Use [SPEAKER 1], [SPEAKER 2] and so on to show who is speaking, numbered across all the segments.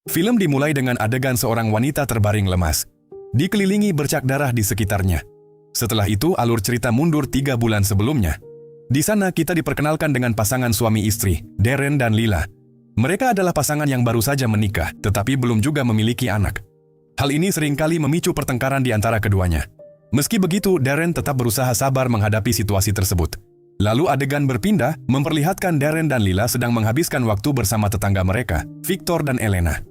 [SPEAKER 1] Film dimulai dengan adegan seorang wanita terbaring lemas, dikelilingi bercak darah di sekitarnya. Setelah itu, alur cerita mundur 3 bulan sebelumnya. Di sana kita diperkenalkan dengan pasangan suami istri, Darren dan Lila. Mereka adalah pasangan yang baru saja menikah, tetapi belum juga memiliki anak. Hal ini seringkali memicu pertengkaran di antara keduanya. Meski begitu, Darren tetap berusaha sabar menghadapi situasi tersebut. Lalu adegan berpindah, memperlihatkan Darren dan Lila sedang menghabiskan waktu bersama tetangga mereka, Victor dan Elena.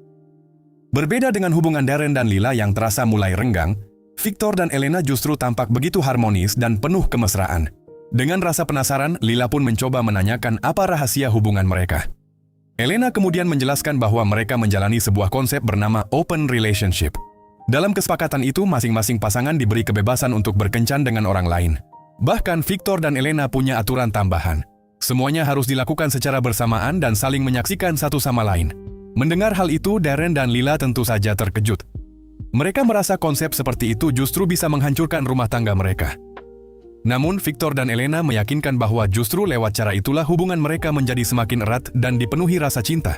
[SPEAKER 1] Berbeda dengan hubungan Darren dan Lila yang terasa mulai renggang, Victor dan Elena justru tampak begitu harmonis dan penuh kemesraan. Dengan rasa penasaran, Lila pun mencoba menanyakan apa rahasia hubungan mereka. Elena kemudian menjelaskan bahwa mereka menjalani sebuah konsep bernama open relationship. Dalam kesepakatan itu, masing-masing pasangan diberi kebebasan untuk berkencan dengan orang lain. Bahkan Victor dan Elena punya aturan tambahan. Semuanya harus dilakukan secara bersamaan dan saling menyaksikan satu sama lain. Mendengar hal itu, Darren dan Lila tentu saja terkejut. Mereka merasa konsep seperti itu justru bisa menghancurkan rumah tangga mereka. Namun, Victor dan Elena meyakinkan bahwa justru lewat cara itulah hubungan mereka menjadi semakin erat dan dipenuhi rasa cinta.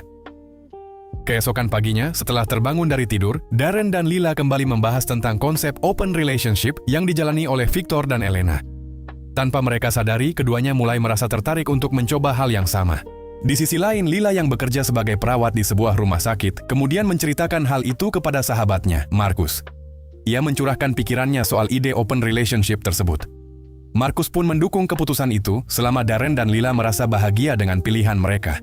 [SPEAKER 1] Keesokan paginya, setelah terbangun dari tidur, Darren dan Lila kembali membahas tentang konsep open relationship yang dijalani oleh Victor dan Elena. Tanpa mereka sadari, keduanya mulai merasa tertarik untuk mencoba hal yang sama. Di sisi lain, Lila yang bekerja sebagai perawat di sebuah rumah sakit, kemudian menceritakan hal itu kepada sahabatnya, Marcus. Ia mencurahkan pikirannya soal ide open relationship tersebut. Marcus pun mendukung keputusan itu selama Darren dan Lila merasa bahagia dengan pilihan mereka.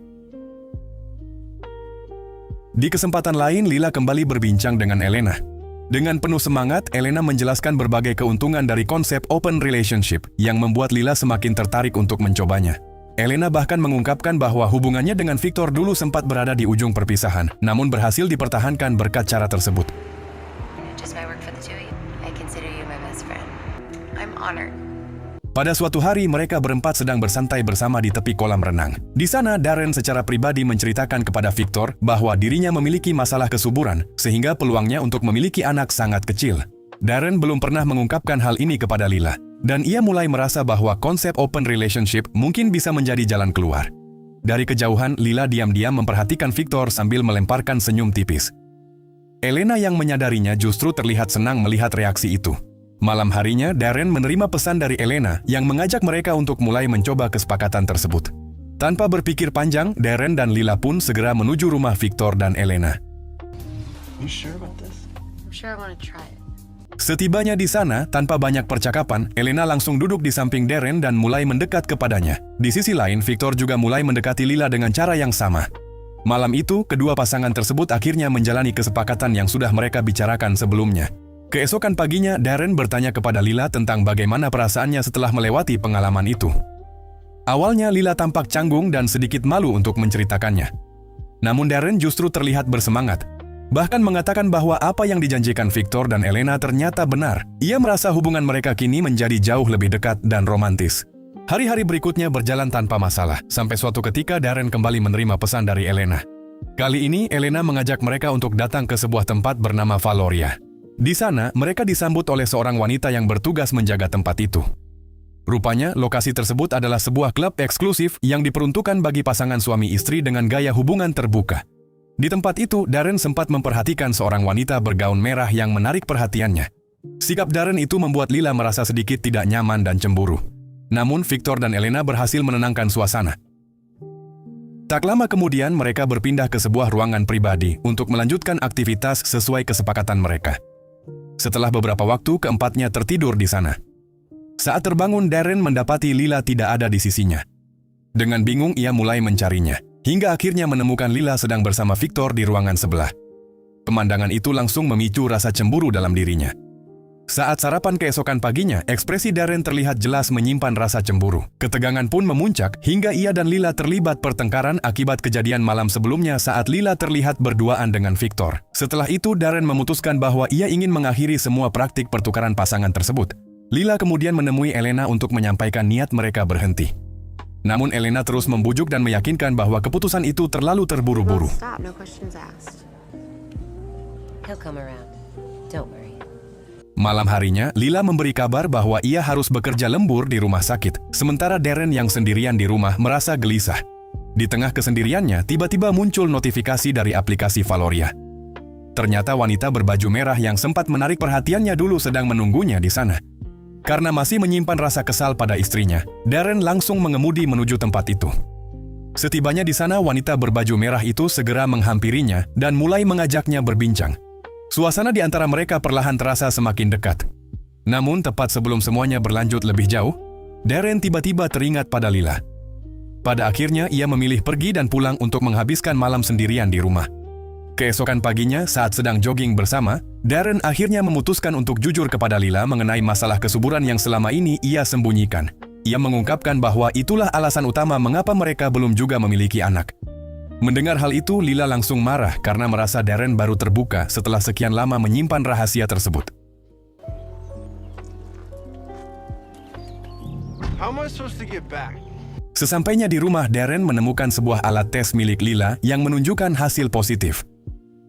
[SPEAKER 1] Di kesempatan lain, Lila kembali berbincang dengan Elena. Dengan penuh semangat, Elena menjelaskan berbagai keuntungan dari konsep open relationship yang membuat Lila semakin tertarik untuk mencobanya. Elena bahkan mengungkapkan bahwa hubungannya dengan Victor dulu sempat berada di ujung perpisahan, namun berhasil dipertahankan berkat cara tersebut.
[SPEAKER 2] Just my work for the two of you. I consider you my best friend. I'm honored.
[SPEAKER 1] Pada suatu hari, mereka berempat sedang bersantai bersama di tepi kolam renang. Di sana, Darren secara pribadi menceritakan kepada Victor bahwa dirinya memiliki masalah kesuburan, sehingga peluangnya untuk memiliki anak sangat kecil. Darren belum pernah mengungkapkan hal ini kepada Lila, dan ia mulai merasa bahwa konsep open relationship mungkin bisa menjadi jalan keluar. Dari kejauhan, Lila diam-diam memperhatikan Victor sambil melemparkan senyum tipis. Elena yang menyadarinya justru terlihat senang melihat reaksi itu. Malam harinya, Darren menerima pesan dari Elena yang mengajak mereka untuk mulai mencoba kesepakatan tersebut. Tanpa berpikir panjang, Darren dan Lila pun segera menuju rumah Victor dan Elena.
[SPEAKER 3] You sure about this?
[SPEAKER 2] I'm sure I want to try it.
[SPEAKER 1] Setibanya di sana, tanpa banyak percakapan, Elena langsung duduk di samping Darren dan mulai mendekat kepadanya. Di sisi lain, Victor juga mulai mendekati Lila dengan cara yang sama. Malam itu, kedua pasangan tersebut akhirnya menjalani kesepakatan yang sudah mereka bicarakan sebelumnya. Keesokan paginya, Darren bertanya kepada Lila tentang bagaimana perasaannya setelah melewati pengalaman itu. Awalnya, Lila tampak canggung dan sedikit malu untuk menceritakannya. Namun Darren justru terlihat bersemangat. Bahkan mengatakan bahwa apa yang dijanjikan Victor dan Elena ternyata benar. Ia merasa hubungan mereka kini menjadi jauh lebih dekat dan romantis. Hari-hari berikutnya berjalan tanpa masalah, sampai suatu ketika Darren kembali menerima pesan dari Elena. Kali ini, Elena mengajak mereka untuk datang ke sebuah tempat bernama Valoria. Di sana, mereka disambut oleh seorang wanita yang bertugas menjaga tempat itu. Rupanya, lokasi tersebut adalah sebuah klub eksklusif yang diperuntukkan bagi pasangan suami istri dengan gaya hubungan terbuka. Di tempat itu, Darren sempat memperhatikan seorang wanita bergaun merah yang menarik perhatiannya. Sikap Darren itu membuat Lila merasa sedikit tidak nyaman dan cemburu. Namun, Victor dan Elena berhasil menenangkan suasana. Tak lama kemudian, mereka berpindah ke sebuah ruangan pribadi untuk melanjutkan aktivitas sesuai kesepakatan mereka. Setelah beberapa waktu, keempatnya tertidur di sana. Saat terbangun, Darren mendapati Lila tidak ada di sisinya. Dengan bingung, ia mulai mencarinya. Hingga akhirnya menemukan Lila sedang bersama Victor di ruangan sebelah. Pemandangan itu langsung memicu rasa cemburu dalam dirinya. Saat sarapan keesokan paginya, ekspresi Darren terlihat jelas menyimpan rasa cemburu. Ketegangan pun memuncak hingga ia dan Lila terlibat pertengkaran akibat kejadian malam sebelumnya saat Lila terlihat berduaan dengan Victor. Setelah itu, Darren memutuskan bahwa ia ingin mengakhiri semua praktik pertukaran pasangan tersebut. Lila kemudian menemui Elena untuk menyampaikan niat mereka berhenti. Namun Elena terus membujuk dan meyakinkan bahwa keputusan itu terlalu terburu-buru.
[SPEAKER 2] Stop, no questions asked. He'll come around. Don't worry.
[SPEAKER 1] Malam harinya, Lila memberi kabar bahwa ia harus bekerja lembur di rumah sakit, sementara Darren yang sendirian di rumah merasa gelisah. Di tengah kesendiriannya, tiba-tiba muncul notifikasi dari aplikasi Valoria. Ternyata wanita berbaju merah yang sempat menarik perhatiannya dulu sedang menunggunya di sana. Karena masih menyimpan rasa kesal pada istrinya, Darren langsung mengemudi menuju tempat itu. Setibanya di sana, wanita berbaju merah itu segera menghampirinya dan mulai mengajaknya berbincang. Suasana di antara mereka perlahan terasa semakin dekat. Namun tepat sebelum semuanya berlanjut lebih jauh, Darren tiba-tiba teringat pada Lila. Pada akhirnya ia memilih pergi dan pulang untuk menghabiskan malam sendirian di rumah. Keesokan paginya, saat sedang jogging bersama, Darren akhirnya memutuskan untuk jujur kepada Lila mengenai masalah kesuburan yang selama ini ia sembunyikan. Ia mengungkapkan bahwa itulah alasan utama mengapa mereka belum juga memiliki anak. Mendengar hal itu, Lila langsung marah karena merasa Darren baru terbuka setelah sekian lama menyimpan rahasia tersebut.
[SPEAKER 3] How am I supposed to get back?
[SPEAKER 1] Sesampainya di rumah, Darren menemukan sebuah alat tes milik Lila yang menunjukkan hasil positif.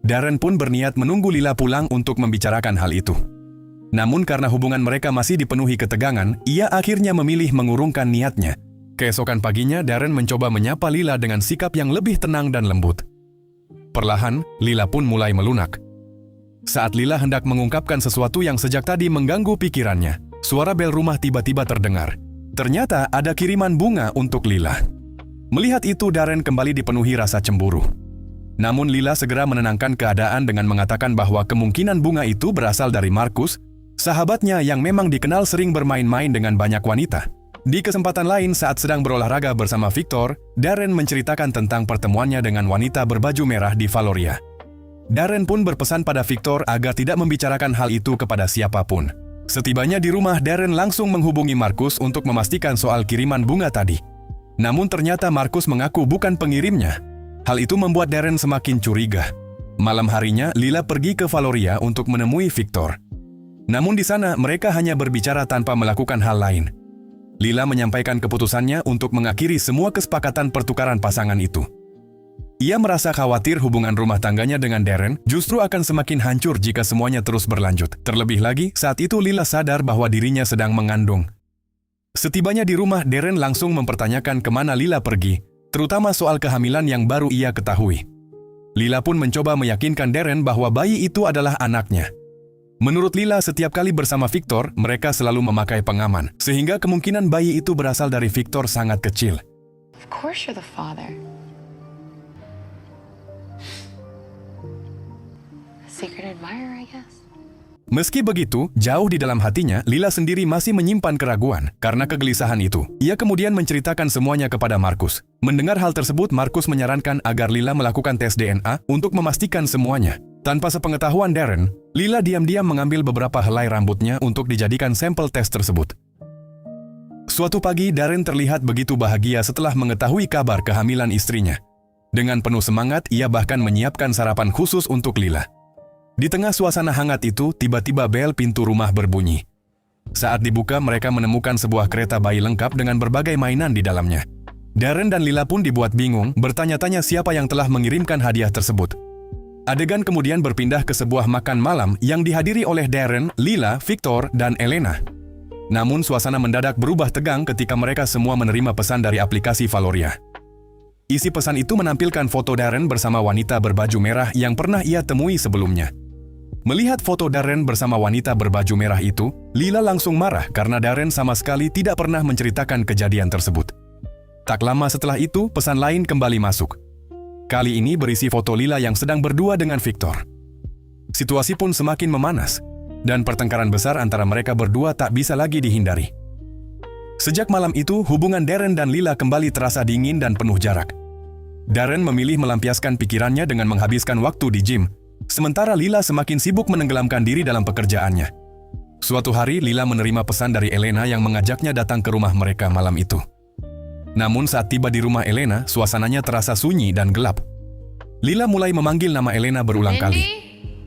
[SPEAKER 1] Darren pun berniat menunggu Lila pulang untuk membicarakan hal itu. Namun karena hubungan mereka masih dipenuhi ketegangan, ia akhirnya memilih mengurungkan niatnya. Keesokan paginya, Darren mencoba menyapa Lila dengan sikap yang lebih tenang dan lembut. Perlahan, Lila pun mulai melunak. Saat Lila hendak mengungkapkan sesuatu yang sejak tadi mengganggu pikirannya, suara bel rumah tiba-tiba terdengar. Ternyata ada kiriman bunga untuk Lila. Melihat itu, Darren kembali dipenuhi rasa cemburu. Namun Lila segera menenangkan keadaan dengan mengatakan bahwa kemungkinan bunga itu berasal dari Marcus, sahabatnya yang memang dikenal sering bermain-main dengan banyak wanita. Di kesempatan lain saat sedang berolahraga bersama Victor, Darren menceritakan tentang pertemuannya dengan wanita berbaju merah di Valoria. Darren pun berpesan pada Victor agar tidak membicarakan hal itu kepada siapapun. Setibanya di rumah, Darren langsung menghubungi Marcus untuk memastikan soal kiriman bunga tadi. Namun ternyata Marcus mengaku bukan pengirimnya. Hal itu membuat Darren semakin curiga. Malam harinya, Lila pergi ke Valoria untuk menemui Victor. Namun di sana, mereka hanya berbicara tanpa melakukan hal lain. Lila menyampaikan keputusannya untuk mengakhiri semua kesepakatan pertukaran pasangan itu. Ia merasa khawatir hubungan rumah tangganya dengan Darren justru akan semakin hancur jika semuanya terus berlanjut. Terlebih lagi, saat itu Lila sadar bahwa dirinya sedang mengandung. Setibanya di rumah, Darren langsung mempertanyakan kemana Lila pergi, terutama soal kehamilan yang baru ia ketahui. Lila pun mencoba meyakinkan Darren bahwa bayi itu adalah anaknya. Menurut Lila, setiap kali bersama Victor, mereka selalu memakai pengaman, sehingga kemungkinan bayi itu berasal dari Victor sangat kecil.
[SPEAKER 2] Of course you're the father. Secret admirer, I guess.
[SPEAKER 1] Meski begitu, jauh di dalam hatinya, Lila sendiri masih menyimpan keraguan. Karena kegelisahan itu, ia kemudian menceritakan semuanya kepada Marcus. Mendengar hal tersebut, Marcus menyarankan agar Lila melakukan tes DNA untuk memastikan semuanya. Tanpa sepengetahuan Darren, Lila diam-diam mengambil beberapa helai rambutnya untuk dijadikan sampel tes tersebut. Suatu pagi, Darren terlihat begitu bahagia setelah mengetahui kabar kehamilan istrinya. Dengan penuh semangat, ia bahkan menyiapkan sarapan khusus untuk Lila. Di tengah suasana hangat itu, tiba-tiba bel pintu rumah berbunyi. Saat dibuka, mereka menemukan sebuah kereta bayi lengkap dengan berbagai mainan di dalamnya. Darren dan Lila pun dibuat bingung, bertanya-tanya siapa yang telah mengirimkan hadiah tersebut. Adegan kemudian berpindah ke sebuah makan malam yang dihadiri oleh Darren, Lila, Victor, dan Elena. Namun suasana mendadak berubah tegang ketika mereka semua menerima pesan dari aplikasi Valoria. Isi pesan itu menampilkan foto Darren bersama wanita berbaju merah yang pernah ia temui sebelumnya. Melihat foto Darren bersama wanita berbaju merah itu, Lila langsung marah karena Darren sama sekali tidak pernah menceritakan kejadian tersebut. Tak lama setelah itu, pesan lain kembali masuk. Kali ini berisi foto Lila yang sedang berdua dengan Victor. Situasi pun semakin memanas, dan pertengkaran besar antara mereka berdua tak bisa lagi dihindari. Sejak malam itu, hubungan Darren dan Lila kembali terasa dingin dan penuh jarak. Darren memilih melampiaskan pikirannya dengan menghabiskan waktu di gym, sementara Lila semakin sibuk menenggelamkan diri dalam pekerjaannya. Suatu hari, Lila menerima pesan dari Elena yang mengajaknya datang ke rumah mereka malam itu. Namun saat tiba di rumah Elena, suasananya terasa sunyi dan gelap. Lila mulai memanggil nama Elena berulang kali,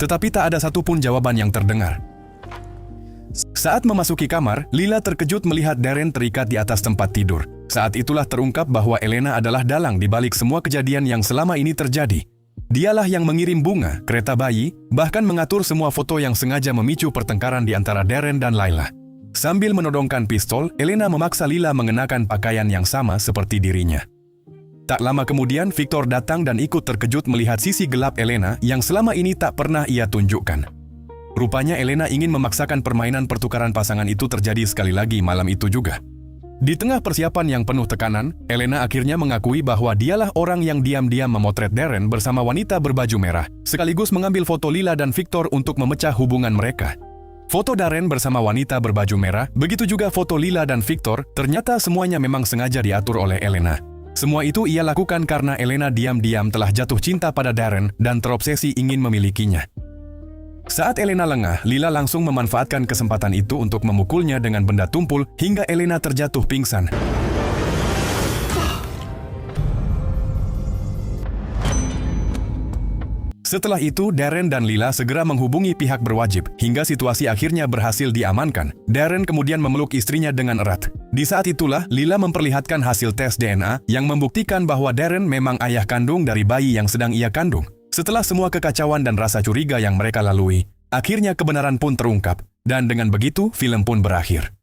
[SPEAKER 1] tetapi tak ada satupun jawaban yang terdengar. Saat memasuki kamar, Lila terkejut melihat Darren terikat di atas tempat tidur. Saat itulah terungkap bahwa Elena adalah dalang di balik semua kejadian yang selama ini terjadi. Dialah yang mengirim bunga, kereta bayi, bahkan mengatur semua foto yang sengaja memicu pertengkaran di antara Darren dan Layla. Sambil menodongkan pistol, Elena memaksa Lila mengenakan pakaian yang sama seperti dirinya. Tak lama kemudian, Victor datang dan ikut terkejut melihat sisi gelap Elena yang selama ini tak pernah ia tunjukkan. Rupanya Elena ingin memaksakan permainan pertukaran pasangan itu terjadi sekali lagi malam itu juga. Di tengah persiapan yang penuh tekanan, Elena akhirnya mengakui bahwa dialah orang yang diam-diam memotret Darren bersama wanita berbaju merah, sekaligus mengambil foto Lila dan Victor untuk memecah hubungan mereka. Foto Darren bersama wanita berbaju merah, begitu juga foto Lila dan Victor, ternyata semuanya memang sengaja diatur oleh Elena. Semua itu ia lakukan karena Elena diam-diam telah jatuh cinta pada Darren dan terobsesi ingin memilikinya. Saat Elena lengah, Lila langsung memanfaatkan kesempatan itu untuk memukulnya dengan benda tumpul hingga Elena terjatuh pingsan. Setelah itu, Darren dan Lila segera menghubungi pihak berwajib hingga situasi akhirnya berhasil diamankan. Darren kemudian memeluk istrinya dengan erat. Di saat itulah, Lila memperlihatkan hasil tes DNA yang membuktikan bahwa Darren memang ayah kandung dari bayi yang sedang ia kandung. Setelah semua kekacauan dan rasa curiga yang mereka lalui, akhirnya kebenaran pun terungkap, dan dengan begitu film pun berakhir.